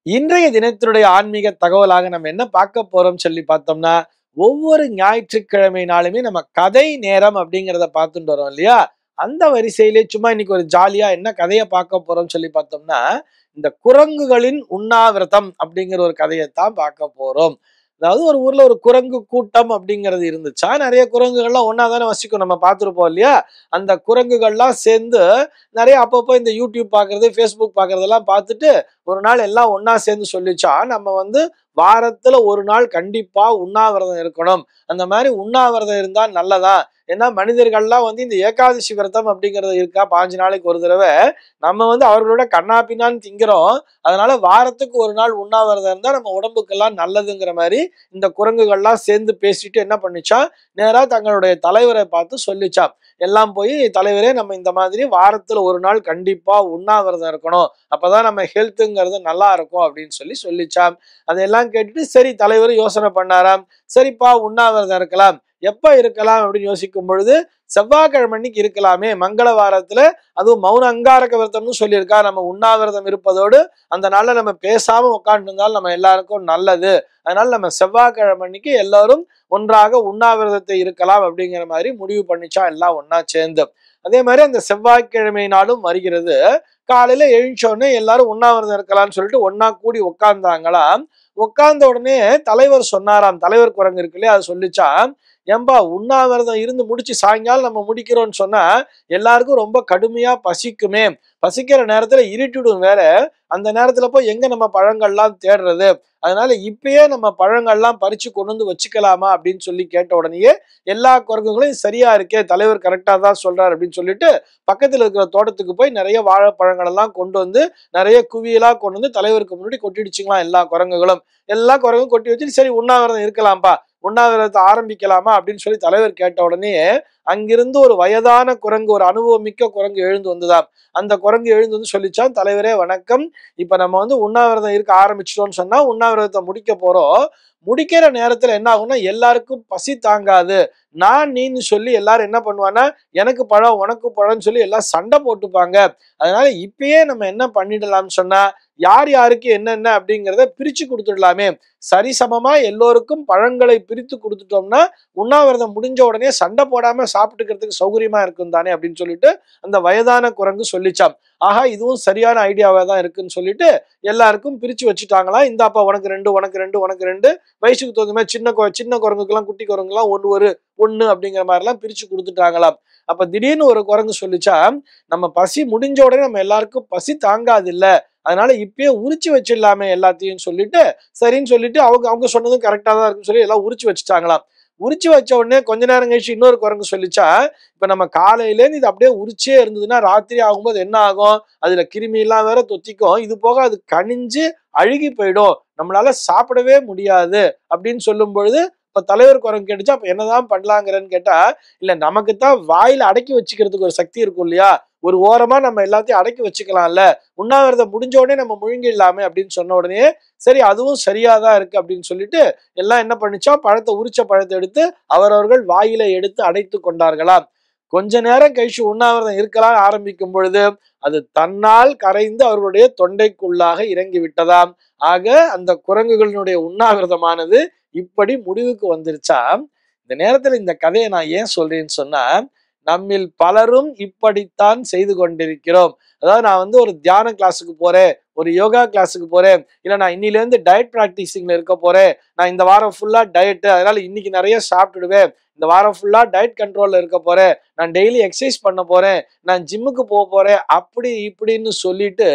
இன்றைய தினத்தினுடைய ஆன்மீக தகவலாக நம்ம என்ன பார்க்க போறோம் சொல்லி பார்த்தோம்னா, ஒவ்வொரு ஞாயிற்றுக்கிழமை நாளுமே நம்ம கதை நேரம் அப்படிங்கிறத பார்த்துட்டு வரோம் இல்லையா? அந்த வரிசையிலே சும்மா இன்னைக்கு ஒரு ஜாலியா என்ன கதைய பார்க்க போறோம்னு சொல்லி பார்த்தோம்னா, இந்த குரங்குகளின் உண்ணாவிரதம் அப்படிங்கிற ஒரு கதையத்தான் பார்க்க போறோம். அதாவது ஒரு ஊர்ல ஒரு குரங்கு கூட்டம் அப்படிங்கிறது இருந்துச்சா, நிறைய குரங்குகள்லாம் ஒண்ணா தானே வசிக்கும். நம்ம பார்த்திருப்போம் இல்லையா? அந்த குரங்குகள்லாம் சேர்ந்து நிறைய அப்பப்போ இந்த யூடியூப் பார்க்கறது, ஃபேஸ்புக் பார்க்கறதெல்லாம் பார்த்துட்டு ஒரு நாள் எல்லாம் ஒண்ணா சேர்ந்து சொல்லிச்சா, நம்ம வந்து வாரத்துல ஒரு நாள் கண்டிப்பா உண்ணாவிரதம் இருக்கணும். அந்த மாதிரி உண்ணாவிரதம் இருந்தா நல்லதா? ஏன்னா மனிதர்கள்லாம் வந்து இந்த ஏகாதசி விரதம் அப்படிங்கிறது இருக்கா, 5 நாளைக்கு ஒரு தடவை நம்ம வந்து அவர்களோட கண்ணா பின்னான்னு திங்கிறோம். அதனால வாரத்துக்கு ஒரு நாள் உண்ணாவிரதம் இருந்தா நம்ம உடம்புக்கெல்லாம் நல்லதுங்கிற மாதிரி இந்த குரங்குகள்லாம் சேர்ந்து பேசிட்டு என்ன பண்ணிச்சா, நேரா தங்களுடைய தலைவரை பார்த்து சொல்லிச்சாம். எல்லாம் போய், தலைவரே நம்ம இந்த மாதிரி வாரத்துல ஒரு நாள் கண்டிப்பா உண்ணாவிரதம் இருக்கணும், அப்பதான் நம்ம ஹெல்த்துங்கிறது நல்லா இருக்கும் அப்படின்னு சொல்லிச்சாம். அதையெல்லாம் கேட்டுட்டு சரி தலைவர் யோசனை பண்ணாராம். சரிப்பா உண்ணாவிரதம் இருக்கலாம், எப்ப இருக்கலாம் அப்படின்னு யோசிக்கும் பொழுது, செவ்வாய்க்கிழமை அன்னைக்கு இருக்கலாமே, மங்கள வாரத்துல, அதுவும் மௌன அங்காரக விரதம்னு சொல்லியிருக்கா. நம்ம உண்ணாவிரதம் இருப்பதோடு அந்த நாள்ல நம்ம பேசாம உட்கார்ந்து இருந்தாலும் நம்ம எல்லாருக்கும் நல்லது. அதனால நம்ம செவ்வாய்க்கிழமை அன்னைக்கு எல்லாரும் ஒன்றாக உண்ணாவிரதத்தை இருக்கலாம் அப்படிங்கிற மாதிரி முடிவு பண்ணிச்சா எல்லாம் ஒன்னா சேர்ந்து. அதே மாதிரி அந்த செவ்வாய்க்கிழமை நாளும் வருகிறது. காலையில எழுந்த உடனே எல்லாரும் உண்ணாவிரதம் இருக்கலாம்னு சொல்லிட்டு ஒன்னா கூடி உட்கார்ந்தாங்களாம். உட்கார்ந்த உடனே தலைவர் சொன்னாராம், தலைவர் குரங்கு இருக்கு இல்லையா, அது சொல்லிச்சா, ஏம்பா உண்ணாவிரதம் இருந்து முடிச்சு சாயங்காலம் நம்ம முடிக்கிறோம்னு சொன்னா எல்லாருக்கும் ரொம்ப கடுமையா பசிக்குமே, பசிக்கிற நேரத்துல இருட்டிடும் வேற, அந்த நேரத்துல போய் எங்க நம்ம பழங்கள்லாம் தேடுறது, அதனால இப்பயே நம்ம பழங்கள்லாம் பறிச்சு கொண்டு வந்து வச்சுக்கலாமா அப்படின்னு சொல்லி கேட்ட உடனேயே எல்லா குரங்குகளையும் சரியா இருக்கே, தலைவர் கரெக்டா தான் சொல்றாரு அப்படின்னு சொல்லிட்டு பக்கத்துல இருக்கிற தோட்டத்துக்கு போய் நிறைய வாழைப்பழங்கள் எல்லாம் கொண்டு வந்து நிறைய குவியலா கொண்டு வந்து தலைவருக்கு முன்னாடி கொட்டிடுச்சுங்களாம். எல்லா குரங்குகளும் கொட்டி வச்சுட்டு சரி உண்ணாவிரதம் இருக்கலாம்பா, உண்ணாவிரதத்தை ஆரம்பிக்கலாமா அப்படின்னு சொல்லி தலைவர் கேட்ட உடனே அங்கிருந்து ஒரு வயதான குரங்கு, ஒரு அனுபவம் மிக்க குரங்கு எழுந்து வந்துதான். அந்த குரங்கு எழுந்து வந்து சொல்லிச்சான், தலைவரே வணக்கம், இப்ப நம்ம வந்து உண்ணாவிரதம் இருக்க ஆரம்பிச்சிட்டோம்னு சொன்னா உண்ணாவிரதத்தை முடிக்க போறோம். முடிக்கிற நேரத்துல என்ன ஆகும்னா எல்லாருக்கும் பசி தாங்காது, நான் நீன்னு சொல்லி எல்லாரும் என்ன பண்ணுவான்னா எனக்கு பழம் உனக்கு பழம்னு சொல்லி எல்லாம் சண்டை போட்டுப்பாங்க. அதனால இப்பயே நம்ம என்ன பண்ணிடலாம்னு சொன்னா, யார் யாருக்கு என்னென்ன அப்படிங்கிறத பிரிச்சு கொடுத்துடலாமே, சரிசமமா எல்லோருக்கும் பழங்களை பிரித்து கொடுத்துட்டோம்னா உண்ணாவிரதம் முடிஞ்ச உடனே சண்டை போடாம சாப்பிட்டுக்கிறதுக்கு சௌகரியமா இருக்கும் தானே அப்படின்னு சொல்லிட்டு அந்த வயதான குரங்கு சொல்லிச்சாம். ஆஹா இதுவும் சரியான ஐடியாவா தான் இருக்குன்னு சொல்லிட்டு எல்லாருக்கும் பிரிச்சு வச்சுட்டாங்களாம். இந்தாப்பா உனக்கு 2, உனக்கு 2, உனக்கு 2, வயசுக்கு தகுந்த மாதிரி சின்ன குரங்குக்கெல்லாம் குட்டி குரங்குலாம் ஒண்ணு அப்படிங்கிற மாதிரி எல்லாம் பிரிச்சு கொடுத்துட்டாங்களாம். அப்ப திடீர்னு ஒரு குரங்கு சொல்லிச்சா, நம்ம பசி முடிஞ்ச உடனே நம்ம எல்லாருக்கும் பசி தாங்காது இல்ல, அதனால இப்பயே உரிச்சு வச்சிடலாமே எல்லாத்தையும் சொல்லிட்டு சரின்னு சொல்லிட்டு அவங்க சொன்னதும் கரெக்டா தான் இருக்குன்னு சொல்லி எல்லாம் உரிச்சு வச்சுட்டாங்களாம். உரிச்சு வச்ச உடனே கொஞ்ச நேரம் கழிச்சு இன்னொரு குரங்கு சொல்லிச்சா, இப்ப நம்ம காலையிலேருந்து இது அப்படியே உரிச்சே இருந்ததுன்னா ராத்திரி ஆகும்போது என்ன ஆகும், அதுல கிருமி எல்லாம் வேற தொத்திக்கும், இது போக அது கனிஞ்சு அழுகி போயிடும், நம்மளால சாப்பிடவே முடியாது அப்படின்னு சொல்லும் பொழுது இப்ப தலைவர் குரங்கு கேட்டுச்சா, அப்ப என்னதான் பண்ணலாங்கிறன்னு கேட்டா, இல்ல நமக்குத்தான் வாயில அடக்கி வச்சுக்கிறதுக்கு ஒரு சக்தி இருக்கும் இல்லையா, ஒரு ஓரமா நம்ம எல்லாத்தையும் அடக்கி வச்சுக்கலாம்ல, உண்ணாவிரதம் முடிஞ்ச உடனே நம்ம முழுங்கிடலாமே அப்படின்னு சொன்ன உடனே சரி அதுவும் சரியாதான் இருக்கு அப்படின்னு சொல்லிட்டு எல்லாம் என்ன பண்ணிச்சா, உரிச்ச பழத்தை எடுத்து அவரவர்கள் வாயில எடுத்து அடைத்து கொண்டார்களாம். கொஞ்ச நேரம் கழிச்சு உண்ணாவிரதம் இருக்கலாம் ஆரம்பிக்கும் பொழுது அது தன்னால் கரைந்து அவர்களுடைய தொண்டைக்குள்ளாக இறங்கி விட்டதாம். ஆக அந்த குரங்குகளினுடைய உண்ணாவிரதமானது இப்படி முடிவுக்கு வந்துருச்சா. இந்த நேரத்துல இந்த கதையை நான் ஏன் சொல்றேன்னு சொன்னா, நம்மில் பலரும் இப்படித்தான் செய்து கொண்டிருக்கிறோம். அதாவது நான் வந்து ஒரு தியான கிளாஸுக்கு போறேன், ஒரு யோகா கிளாஸுக்கு போறேன், இல்ல நான் இன்னில இருந்து டயட் பிராக்டிசிங்ல இருக்க போறேன், நான் இந்த வாரம் ஃபுல்லா டயட், அதனால இன்னைக்கு நிறைய சாப்பிட்டுடுவேன், இந்த வாரம் ஃபுல்லா டயட் கண்ட்ரோல்ல இருக்க போறேன், நான் டெய்லி எக்ஸசைஸ் பண்ண போறேன், நான் ஜிம்முக்கு போக போறேன் அப்படி இப்படின்னு சொல்லிட்டு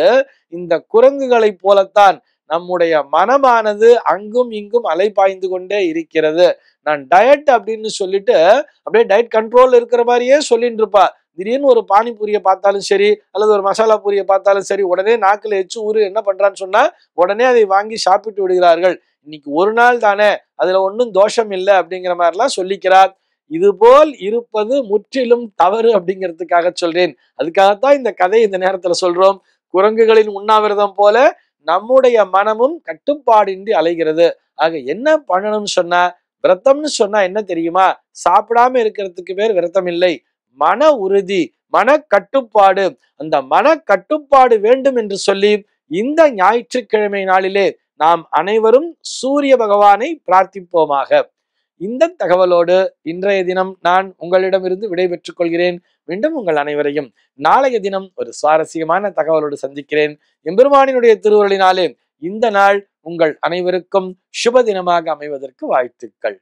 இந்த குரங்குகளை போலத்தான் நம்முடைய மனமானது அங்கும் இங்கும் அலைபாய்ந்து கொண்டே இருக்கிறது. நான் டயட் அப்படின்னு சொல்லிட்டு அப்படியே டயட் கண்ட்ரோல் இருக்கிற மாதிரியே சொல்லிட்டு இருப்பா. திடீர்னு ஒரு பானிபூரியை பார்த்தாலும் சரி, அல்லது ஒரு மசாலா பூரியை பார்த்தாலும் சரி, உடனே நாக்குல எச்சு ஊரு என்ன பண்றான்னு சொன்னா உடனே அதை வாங்கி சாப்பிட்டு விடுகிறார்கள். இன்னைக்கு ஒரு நாள் தானே, அதுல ஒன்றும் தோஷம் இல்லை அப்படிங்கிற மாதிரிலாம் சொல்லிக்கிறார். இதுபோல் இருப்பது முற்றிலும் தவறு அப்படிங்கிறதுக்காக சொல்றேன். அதுக்காகத்தான் இந்த கதை இந்த நேரத்துல சொல்றோம். குரங்குகளின் உண்ணாவிரதம் போல நம்முடைய மனமும் கட்டுப்பாடின்றி அலைகிறது. ஆக என்ன பண்ணணும்னு சொன்னா, விரதம்னு சொன்னா என்ன தெரியுமா, சாப்பிடாம இருக்கிறதுக்கு பேர் விரதம் இல்லை, மன உறுதி, மன கட்டுப்பாடு. அந்த மன கட்டுப்பாடு வேண்டும் என்று சொல்லி இந்த ஞாயிற்றுக்கிழமை நாளிலே நாம் அனைவரும் சூரிய பகவானை பிரார்த்திப்போமாக. இந்த தகவலோடு இன்றைய தினம் நான் உங்களிடமிருந்து விடைபெற்றுக் கொள்கிறேன். மீண்டும் உங்கள் அனைவரையும் நாளைய தினம் ஒரு சுவாரஸ்யமான தகவலோடு சந்திக்கிறேன். எம்பெருமானினுடைய திருவருளினாலே இந்த நாள் உங்கள் அனைவருக்கும் சுப தினமாக அமைவதற்கு வாழ்த்துக்கள்.